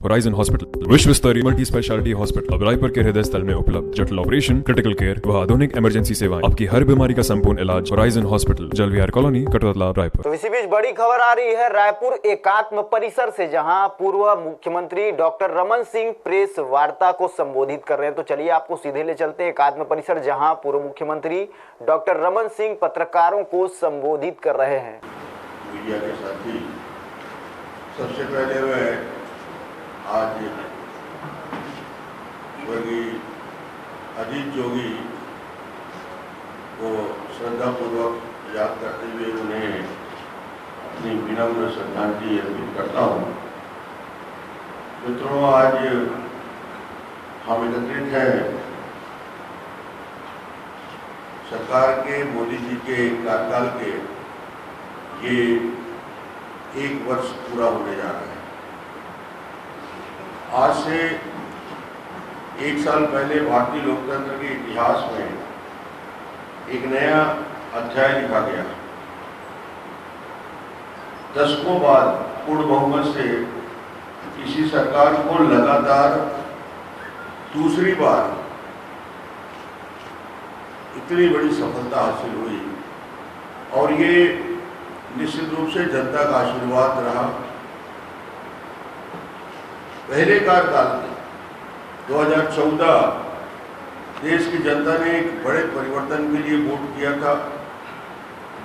Horizon hospital विश्व स्तरीय multi speciality hospital अब रायपुर के हृदय स्थल में उपलब्ध। जटिल ऑपरेशन, क्रिटिकल केयर व आधुनिक इमरजेंसी सेवाएं, आपकी हर बीमारी का संपूर्ण इलाज। Horizon hospital, जलविहार colony, Katotala, Raipur. तो इसी बीच बड़ी खबर आ रही है रायपुर एकात्म परिसर से, जहां पूर्व मुख्यमंत्री डॉक्टर रमन सिंह प्रेस वार्ता को संबोधित कर रहे हैं। तो चलिए आपको सीधे ले चलते हैं एकात्म परिसर, जहां पूर्व मुख्यमंत्री डॉक्टर रमन सिंह पत्रकारों को संबोधित कर रहे हैं। मीडिया के साथी, सबसे पहले मैं आज स्वर्गीय अजीत जोगी को श्रद्धापूर्वक याद करते हुए उन्हें अपनी विनम्र श्रद्धांजलि अर्पित करता हूँ। मित्रों, आज हम एकत्रित हैं सरकार के, मोदी जी के कार्यकाल के ये 1 वर्ष पूरा होने जा रहा है। आज से 1 साल पहले भारतीय लोकतंत्र के इतिहास में एक नया अध्याय लिखा गया। दशकों बाद पूर्ण बहुमत से किसी सरकार को लगातार दूसरी बार इतनी बड़ी सफलता हासिल हुई और ये निश्चित रूप से जनता का आशीर्वाद रहा। पहले कार्यकाल में 2014 देश की जनता ने एक बड़े परिवर्तन के लिए वोट किया था।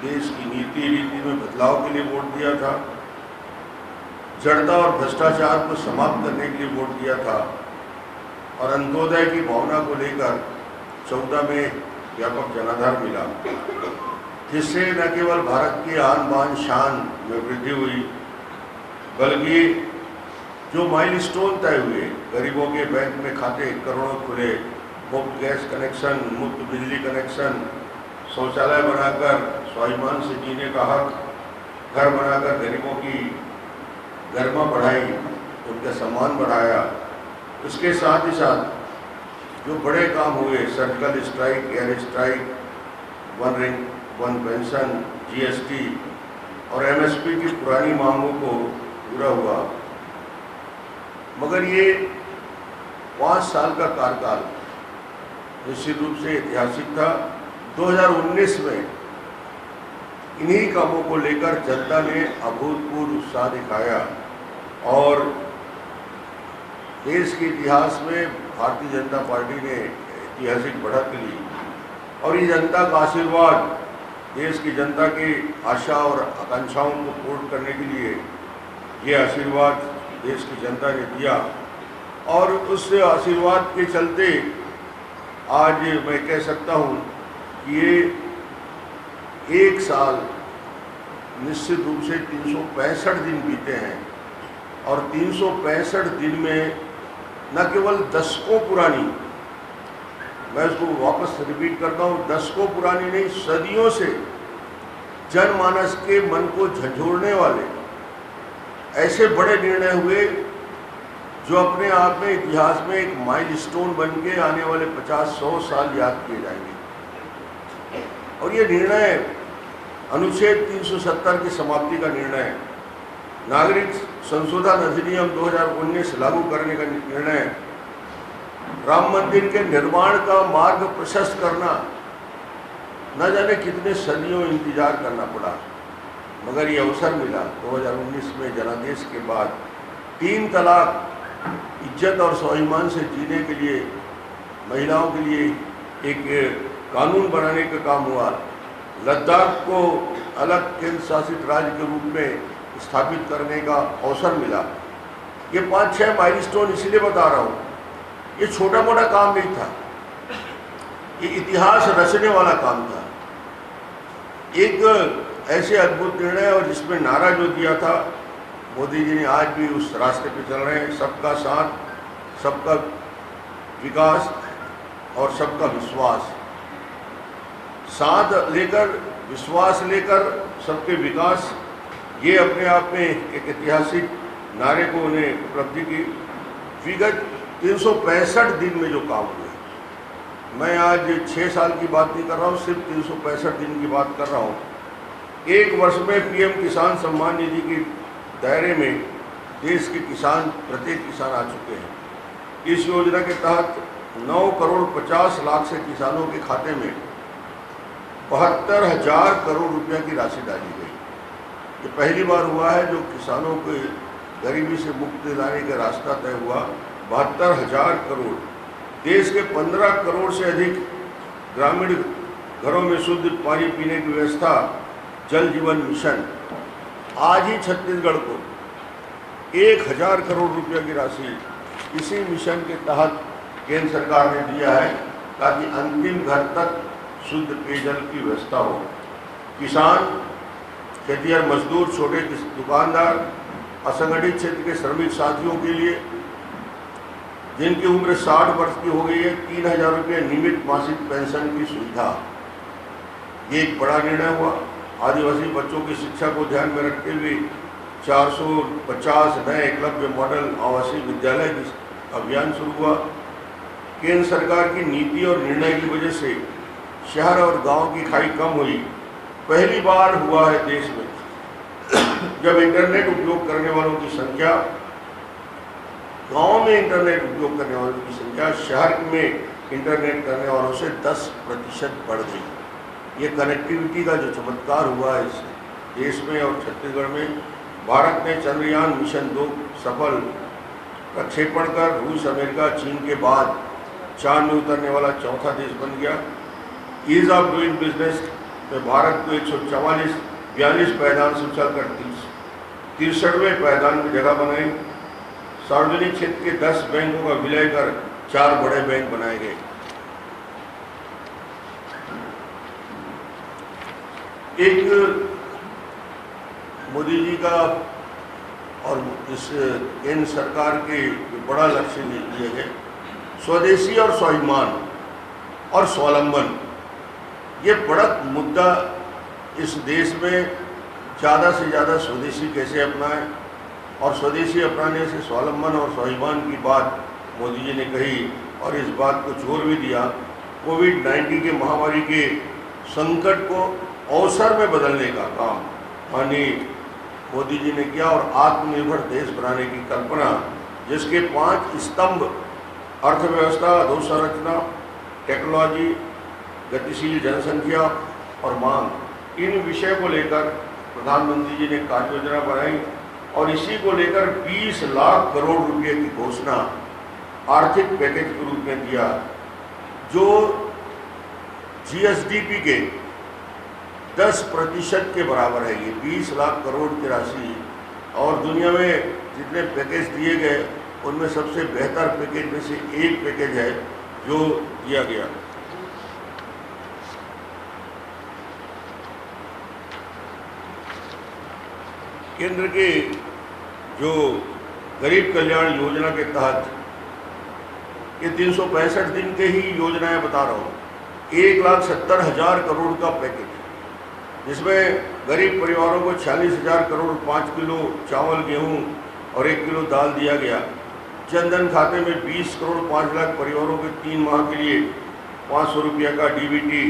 देश की नीति रीति में बदलाव के लिए वोट दिया था। जड़ता और भ्रष्टाचार को समाप्त करने के लिए वोट दिया था और अंत्योदय की भावना को लेकर 14 में व्यापक जनाधार मिला, जिससे न केवल भारत की आन बान शान में वृद्धि हुई, बल्कि जो माइलस्टोन तय हुए, गरीबों के बैंक में खाते करोड़ों खुले, मुफ्त गैस कनेक्शन, मुफ्त बिजली कनेक्शन, शौचालय बनाकर स्वाभिमान से जीने का हक, घर बनाकर गरीबों की गरिमा बढ़ाई, उनका सम्मान बढ़ाया। इसके साथ ही साथ जो बड़े काम हुए, surgical strike, air strike, 1 rank 1 pension, GST और MSP की पुरानी मांगों को पूरा हुआ। मगर ये 5 साल का कार्यकाल निश्चित रूप से ऐतिहासिक था। 2019 में इन्हीं कामों को लेकर जनता ने अभूतपूर्व उत्साह दिखाया और देश के इतिहास में भारतीय जनता पार्टी ने ऐतिहासिक बढ़त ली और ये जनता का आशीर्वाद, देश की जनता की आशा और आकांक्षाओं को पूर्ण करने के लिए ये आशीर्वाद देश की जनता ने दिया और उस आशीर्वाद के चलते आज मैं कह सकता हूँ कि ये 1 साल निश्चित रूप से 365 दिन बीते हैं और 365 दिन में न केवल दशकों पुरानी, मैं उसको वापस रिपीट करता हूँ, दशकों पुरानी नहीं, सदियों से जनमानस के मन को झंझोड़ने वाले ऐसे बड़े निर्णय हुए जो अपने आप में इतिहास में एक माइलस्टोन बन के आने वाले 50-100 साल याद किए जाएंगे। और ये निर्णय अनुच्छेद 370 की समाप्ति का निर्णय, नागरिक संशोधन अधिनियम 2019 लागू करने का निर्णय, राम मंदिर के निर्माण का मार्ग प्रशस्त करना, न जाने कितने सदियों इंतजार करना पड़ा, मगर ये अवसर मिला 2019 में जनादेश के बाद। 3 तलाक, इज्जत और स्वाभिमान से जीने के लिए महिलाओं के लिए एक कानून बनाने का काम हुआ। लद्दाख को अलग केंद्र शासित राज्य के रूप में स्थापित करने का अवसर मिला। ये 5-6 माइलस्टोन इसलिए बता रहा हूँ, ये छोटा मोटा काम नहीं था, ये इतिहास रचने वाला काम था। एक ऐसे अद्भुत निर्णय और जिसमें नारा जो दिया था मोदी जी ने, आज भी उस रास्ते पे चल रहे हैं। सबका साथ, सबका विकास और सबका विश्वास। साथ लेकर, विश्वास लेकर सबके विकास, ये अपने आप में एक ऐतिहासिक नारे को उन्हें उपलब्धि की। विगत 365 दिन में जो काम हुए, मैं आज 6 साल की बात नहीं कर रहा हूँ, सिर्फ 365 दिन की बात कर रहा हूँ। 1 वर्ष में PM किसान सम्मान निधि के दायरे में देश के किसान, प्रत्येक किसान आ चुके हैं। इस योजना के तहत 9 करोड़ 50 लाख से किसानों के खाते में 72,000 करोड़ रुपया की राशि डाली गई। ये पहली बार हुआ है जो किसानों को गरीबी से मुक्ति दिलाने का रास्ता तय हुआ। 72,000 करोड़। देश के 15 करोड़ से अधिक ग्रामीण घरों में शुद्ध पानी पीने की व्यवस्था, जल जीवन मिशन। आज ही छत्तीसगढ़ को 1,000 करोड़ रुपया की राशि इसी मिशन के तहत केंद्र सरकार ने दिया है, ताकि अंतिम घर तक शुद्ध पेयजल की व्यवस्था हो। किसान, खेतिहर मजदूर, छोटे दुकानदार, असंगठित क्षेत्र के श्रमिक साथियों के लिए जिनकी उम्र 60 वर्ष की हो गई है, 3,000 रुपये नियमित मासिक पेंशन की सुविधा। ये एक बड़ा निर्णय हुआ। आदिवासी बच्चों की शिक्षा को ध्यान में रखते हुए 450 नए एकलव्य मॉडल आवासीय विद्यालय की अभियान शुरू हुआ। केंद्र सरकार की नीति और निर्णय की वजह से शहर और गांव की खाई कम हुई। पहली बार हुआ है देश में जब इंटरनेट उपयोग करने वालों की संख्या, गांव में इंटरनेट उपयोग करने वालों की संख्या शहर में इंटरनेट करने वालों से 10% बढ़ गई। ये कनेक्टिविटी का जो चमत्कार हुआ है इस देश में और छत्तीसगढ़ में। भारत ने चंद्रयान मिशन 2 सफल प्रक्षेपण कर रूस, अमेरिका, चीन के बाद चांद में उतरने वाला चौथा देश बन गया। ईज ऑफ डूइंग बिजनेस में भारत को 142 पायदान से उछलकर 63वें पायदान में जगह बनाई। सार्वजनिक क्षेत्र के 10 बैंकों का विलय कर 4 बड़े बैंक बनाए गए। एक मोदी जी का और इस केंद्र सरकार के बड़ा लक्ष्य लिए गए, स्वदेशी और स्वाभिमान और स्वावलंबन। ये बड़ा मुद्दा इस देश में ज़्यादा से ज़्यादा स्वदेशी कैसे अपनाएं, और स्वदेशी अपनाने से स्वावलंबन और स्वाभिमान की बात मोदी जी ने कही और इस बात को जोर भी दिया। कोविड-19 के महामारी के संकट को अवसर में बदलने का काम माननीय मोदी जी ने किया और आत्मनिर्भर देश बनाने की कल्पना, जिसके 5 स्तंभ अर्थव्यवस्था, अधोसंरचना, टेक्नोलॉजी, गतिशील जनसंख्या और मांग, इन विषय को लेकर प्रधानमंत्री जी ने कार्य योजना बनाई और इसी को लेकर 20 लाख करोड़ रुपए की घोषणा आर्थिक पैकेज के रूप में दिया, जो जीएसडीपी के 10% के बराबर है। ये 20 लाख करोड़ की राशि, और दुनिया में जितने पैकेज दिए गए उनमें सबसे बेहतर पैकेज में से एक पैकेज है जो दिया गया। केंद्र के जो गरीब कल्याण योजना के तहत ये 365 दिन के ही योजनाएं बता रहा हूँ। 1,70,000 करोड़ का पैकेज, जिसमें गरीब परिवारों को 46,000 करोड़ 5 किलो चावल, गेहूं और 1 किलो दाल दिया गया। जनधन खाते में 20 करोड़ 5 लाख परिवारों के 3 माह के लिए 500 रुपये का डीबीटी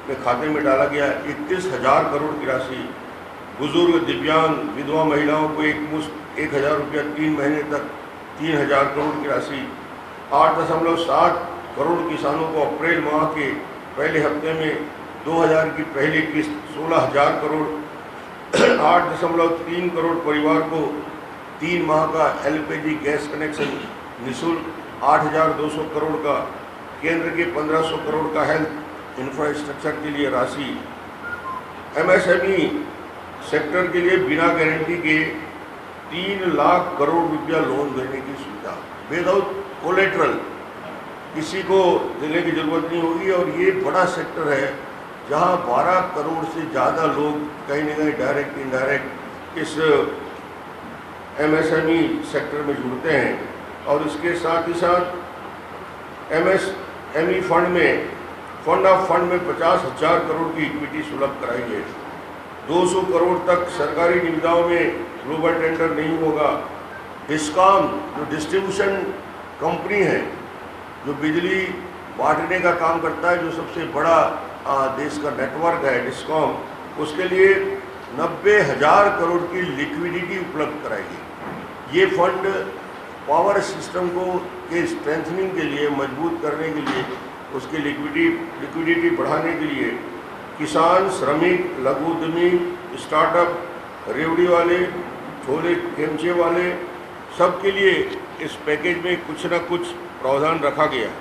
के खाते में डाला गया। 31,000 करोड़ की राशि बुजुर्ग, दिव्यांग, विधवा महिलाओं को एक मुश्त 1,000 रुपया 3 महीने तक 3,000 करोड़ की राशि। 8.7 करोड़ किसानों को अप्रैल माह के पहले हफ्ते में 2,000 की पहली किस्त 16,000 करोड़। 8.3 करोड़ परिवार को 3 माह का एलपीजी गैस कनेक्शन निःशुल्क। 8,200 करोड़ का केंद्र के 1,500 करोड़ का हेल्थ इंफ्रास्ट्रक्चर के लिए राशि। एमएसएमई सेक्टर के लिए बिना गारंटी के 3 लाख करोड़ रुपया लोन देने की सुविधा, विदाउट कोलेट्रल, किसी को देने की जरूरत नहीं होगी। और ये बड़ा सेक्टर है जहां 12 करोड़ से ज़्यादा लोग कहीं ना कहीं डायरेक्ट इनडायरेक्ट इस एमएसएमई सेक्टर में जुड़ते हैं। और इसके साथ ही साथ एमएसएमई फंड ऑफ फंड में 50,000 करोड़ की इक्विटी सुलभ कराई है। 200 करोड़ तक सरकारी निविदाओं में ग्लोबल टेंडर नहीं होगा। डिस्कॉम जो डिस्ट्रीब्यूशन कंपनी है, जो बिजली बांटने का काम करता है, जो सबसे बड़ा देश का नेटवर्क है डिस्कॉम, उसके लिए 90,000 करोड़ की लिक्विडिटी उपलब्ध कराएगी। ये फंड पावर सिस्टम को के स्ट्रेंथनिंग के लिए, मजबूत करने के लिए, उसकी लिक्विडिटी बढ़ाने के लिए किसान, श्रमिक, लघु उद्यमी, स्टार्टअप, रेवड़ी वाले, छोले खेमचे वाले, सबके लिए इस पैकेज में कुछ न कुछ प्रावधान रखा गया है।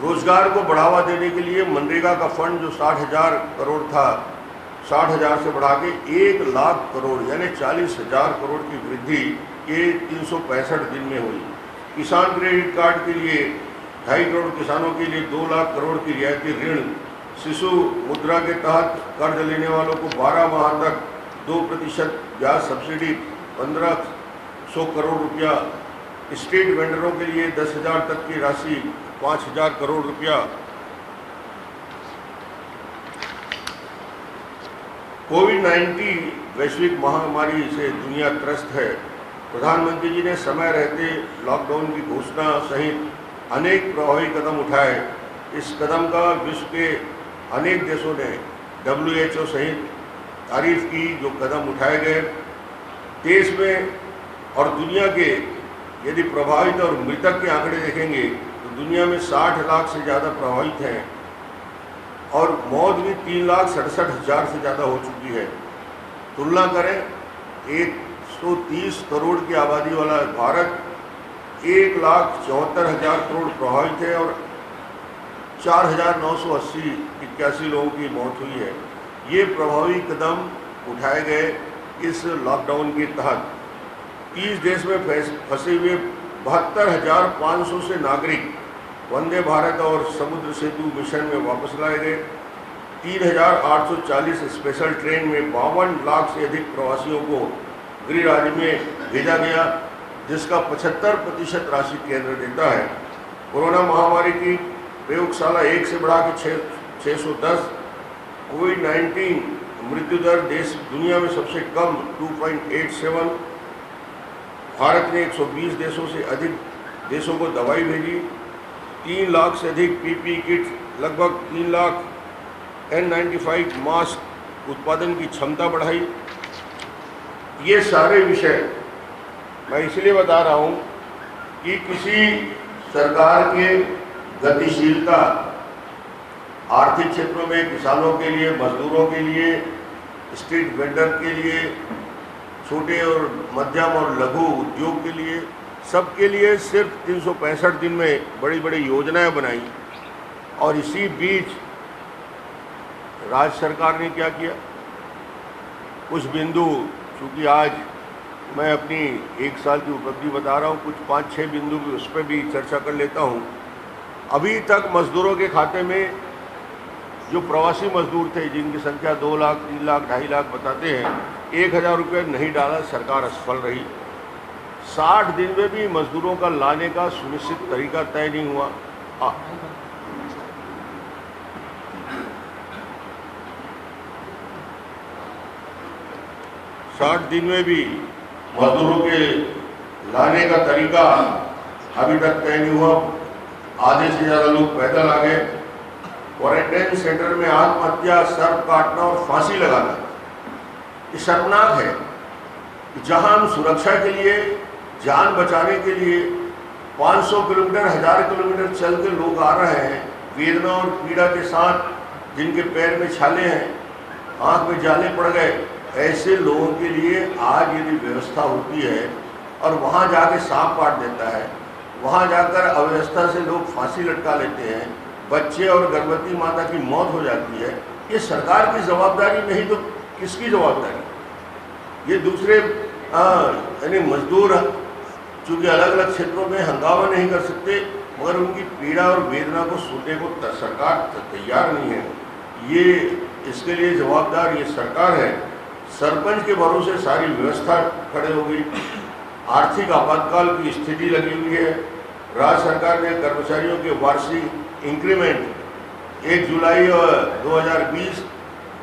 रोजगार को बढ़ावा देने के लिए मनरेगा का फंड जो 60,000 करोड़ था, 60,000 से बढ़ा के 1 लाख करोड़ यानी 40,000 करोड़ की वृद्धि ये 365 दिन में हुई। किसान क्रेडिट कार्ड के लिए 2.5 करोड़ किसानों के लिए 2 लाख करोड़ की रियायती ऋण, शिशु मुद्रा के तहत कर्ज लेने वालों को 12 माह तक 2% ब्याज सब्सिडी 1,500 करोड़ रुपया, स्ट्रीट वेंडरों के लिए 10,000 तक की राशि 5,000 करोड़ रुपया। कोविड-19 वैश्विक महामारी से दुनिया त्रस्त है। प्रधानमंत्री जी ने समय रहते लॉकडाउन की घोषणा सहित अनेक प्रभावी कदम उठाए। इस कदम का विश्व के अनेक देशों ने WHO सहित तारीफ की। जो कदम उठाए गए देश में और दुनिया के, यदि प्रभावित और मृतक के आंकड़े देखेंगे तो दुनिया में 60 लाख से ज़्यादा प्रभावित हैं और मौत भी 3,67,000 से ज़्यादा हो चुकी है। तुलना करें, 130 करोड़ की आबादी वाला भारत 1,74,000 करोड़ प्रभावित है और 4,981 लोगों की मौत हुई है। ये प्रभावी कदम उठाए गए इस लॉकडाउन के तहत। 30 देश में फंसे हुए 72,500 से नागरिक वंदे भारत और समुद्र सेतु मिशन में वापस लाए गए। 3,840 स्पेशल ट्रेन में 52 लाख से अधिक प्रवासियों को गृह राज्य में भेजा गया, जिसका 75% राशि केंद्र देता है। कोरोना महामारी की प्रयोगशाला 1 से बढ़ा के 610। कोविड-19 मृत्यु दर देश दुनिया में सबसे कम 2.87। भारत ने 120 देशों से अधिक देशों को दवाई भेजी। 3 लाख से अधिक PPE किट, लगभग 3 लाख N95 मास्क उत्पादन की क्षमता बढ़ाई। ये सारे विषय मैं इसलिए बता रहा हूँ कि किसी सरकार के गतिशीलता आर्थिक क्षेत्रों में किसानों के लिए, मजदूरों के लिए, स्ट्रीट वेंडर के लिए, छोटे और मध्यम और लघु उद्योग के लिए, सबके लिए सिर्फ 365 दिन में बड़ी बड़ी योजनाएं बनाई। और इसी बीच राज्य सरकार ने क्या किया, कुछ बिंदु, चूँकि आज मैं अपनी 1 साल की उपलब्धि बता रहा हूँ, कुछ 5-6 बिंदु भी उस पर भी चर्चा कर लेता हूँ। अभी तक मजदूरों के खाते में, जो प्रवासी मजदूर थे जिनकी संख्या 2 लाख, 3 लाख, 2.5 लाख बताते हैं, 1,000 रुपये नहीं डाला, सरकार असफल रही। 60 दिन में भी मजदूरों का लाने का सुनिश्चित तरीका तय नहीं हुआ। 60 दिन में भी मजदूरों के लाने का तरीका अभी तक तय नहीं हुआ। आधे से ज़्यादा लोग पैदल आ गए। क्वारंटाइन सेंटर में आत्महत्या, सर्प काटना और फांसी लगाना, ये शर्मनाक है कि जहां हम सुरक्षा के लिए, जान बचाने के लिए 500 किलोमीटर, 1000 किलोमीटर चल के लोग आ रहे हैं, वेदना और पीड़ा के साथ, जिनके पैर में छाले हैं, आंख में जाले पड़ गए, ऐसे लोगों के लिए आज यदि व्यवस्था होती है और वहां जाके सांप काट देता है, वहां जाकर अव्यवस्था से लोग फांसी लटका लेते हैं, बच्चे और गर्भवती माता की मौत हो जाती है, ये सरकार की जवाबदारी नहीं तो किसकी जवाबदारी? ये दूसरे यानी मजदूर चूँकि अलग अलग क्षेत्रों में हंगामा नहीं कर सकते, मगर उनकी पीड़ा और वेदना को सुनने को सरकार तैयार नहीं है। ये इसके लिए जवाबदार ये सरकार है। सरपंच के भरोसे सारी व्यवस्था खड़े हो गई। आर्थिक आपातकाल की स्थिति लगी हुई है। राज्य सरकार ने कर्मचारियों के वार्षिक इंक्रीमेंट 1 जुलाई 2020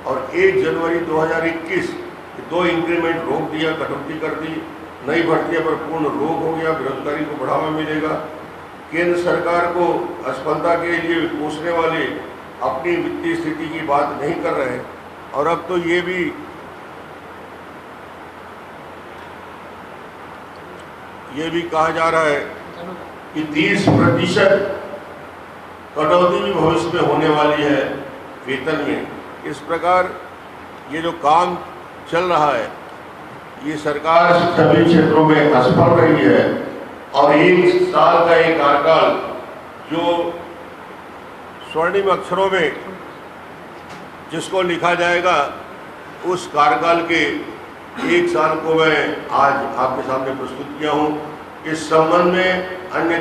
और 1 जनवरी 2021 2 इंक्रीमेंट रोक दिया, कटौती कर दी। नई भर्तियों पर पूर्ण रोक हो गया, बेरोजगारी को बढ़ावा मिलेगा। केंद्र सरकार को असफलता के लिए कोसने वाले अपनी वित्तीय स्थिति की बात नहीं कर रहे हैं। और अब तो ये भी ये भी कहा जा रहा है कि 30% कटौती भी भविष्य में होने वाली है वेतन में। इस प्रकार ये जो काम चल रहा है, ये सरकार सभी क्षेत्रों में असफल रही है और 1 साल का एक कार्यकाल जो स्वर्णिम अक्षरों में जिसको लिखा जाएगा, उस कार्यकाल के 1 साल को मैं आज आपके सामने प्रस्तुत किया हूँ। इस संबंध में अन्य